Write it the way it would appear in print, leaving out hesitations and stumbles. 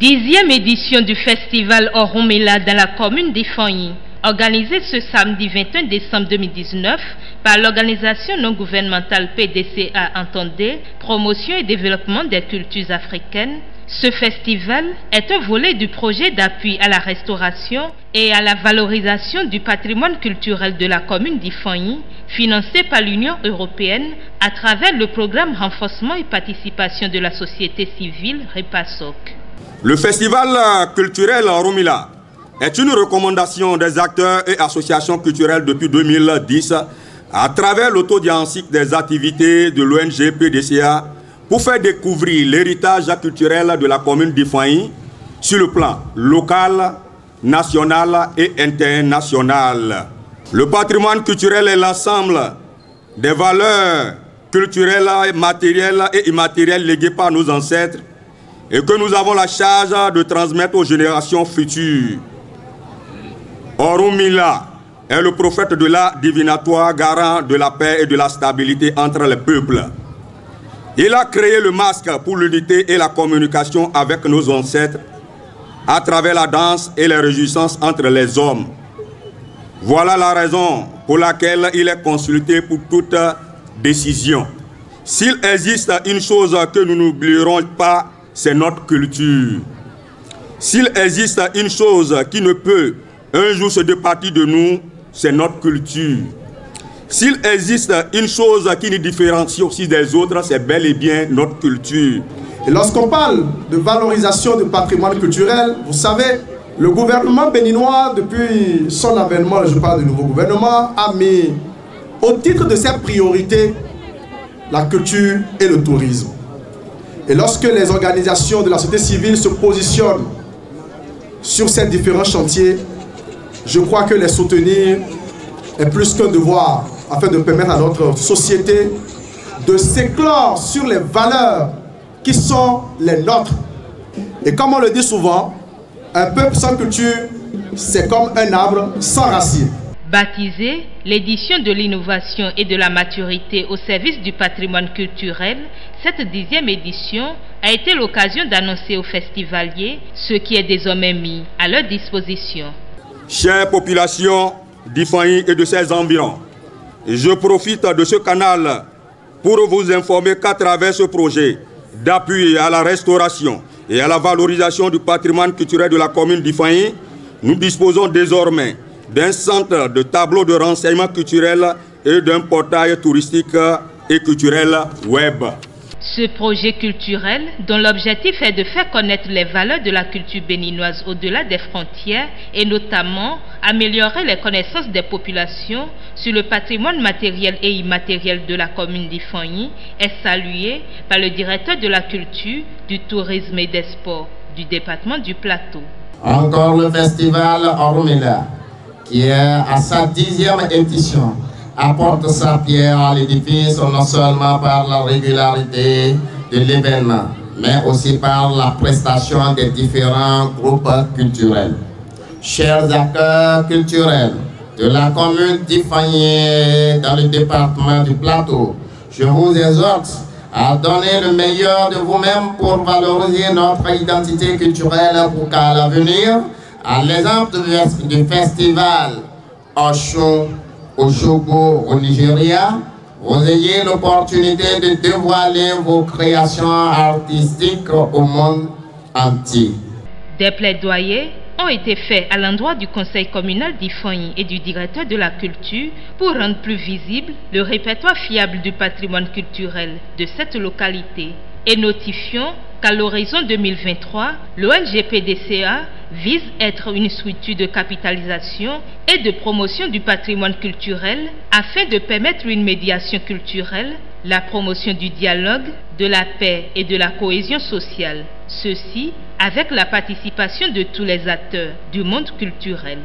Dixième édition du festival Oromela dans la commune d'Ifonyi, organisée ce samedi 21 décembre 2019 par l'organisation non gouvernementale PDCA Entendez, Promotion et Développement des cultures africaines. Ce festival est un volet du projet d'appui à la restauration et à la valorisation du patrimoine culturel de la commune d'Ifonyi, financé par l'Union européenne à travers le programme Renforcement et Participation de la société civile REPASOC. Le festival culturel Oromela est une recommandation des acteurs et associations culturelles depuis 2010 à travers l'autodiagnostic des activités de l'ONG PDCA pour faire découvrir l'héritage culturel de la commune d'Ifonyi sur le plan local, national et international. Le patrimoine culturel est l'ensemble des valeurs culturelles, matérielles et immatérielles léguées par nos ancêtres et que nous avons la charge de transmettre aux générations futures. Oromela est le prophète de l'art divinatoire, garant de la paix et de la stabilité entre les peuples. Il a créé le masque pour l'unité et la communication avec nos ancêtres à travers la danse et les réjouissances entre les hommes. Voilà la raison pour laquelle il est consulté pour toute décision. S'il existe une chose que nous n'oublierons pas, c'est notre culture. S'il existe une chose qui ne peut un jour se départir de nous, c'est notre culture. S'il existe une chose qui nous différencie aussi des autres, c'est bel et bien notre culture. Et lorsqu'on parle de valorisation du patrimoine culturel, vous savez, le gouvernement béninois, depuis son avènement, je parle du nouveau gouvernement, a mis au titre de ses priorités la culture et le tourisme. Et lorsque les organisations de la société civile se positionnent sur ces différents chantiers, je crois que les soutenir est plus qu'un devoir afin de permettre à notre société de s'éclore sur les valeurs qui sont les nôtres. Et comme on le dit souvent, un peuple sans culture, c'est comme un arbre sans racines. Baptisée l'édition de l'innovation et de la maturité au service du patrimoine culturel, cette 10e édition a été l'occasion d'annoncer aux festivaliers ce qui est désormais mis à leur disposition. Chère population d'Ifonyi et de ses environs, je profite de ce canal pour vous informer qu'à travers ce projet d'appui à la restauration et à la valorisation du patrimoine culturel de la commune d'Ifonyi, nous disposons désormais d'un centre de tableaux de renseignement culturel et d'un portail touristique et culturel web. Ce projet culturel, dont l'objectif est de faire connaître les valeurs de la culture béninoise au-delà des frontières et notamment améliorer les connaissances des populations sur le patrimoine matériel et immatériel de la commune d'Ifonyi, est salué par le directeur de la culture, du tourisme et des sports du département du Plateau. Encore le festival Oromela, qui est à sa 10e édition, apporte sa pierre à l'édifice non seulement par la régularité de l'événement, mais aussi par la prestation des différents groupes culturels. Chers acteurs culturels de la commune d'Ifonyi dans le département du Plateau, je vous exhorte à donner le meilleur de vous-même pour valoriser notre identité culturelle pour qu'à l'avenir, à l'exemple du festival Oshun au Jogo au Nigeria, vous ayez l'opportunité de dévoiler vos créations artistiques au monde entier. Des plaidoyers ont été faits à l'endroit du conseil communal d'Ifonyi et du directeur de la culture pour rendre plus visible le répertoire fiable du patrimoine culturel de cette localité. Et notifions qu'à l'horizon 2023, l'ONG PDCA vise à être une structure de capitalisation et de promotion du patrimoine culturel afin de permettre une médiation culturelle, la promotion du dialogue, de la paix et de la cohésion sociale. Ceci avec la participation de tous les acteurs du monde culturel.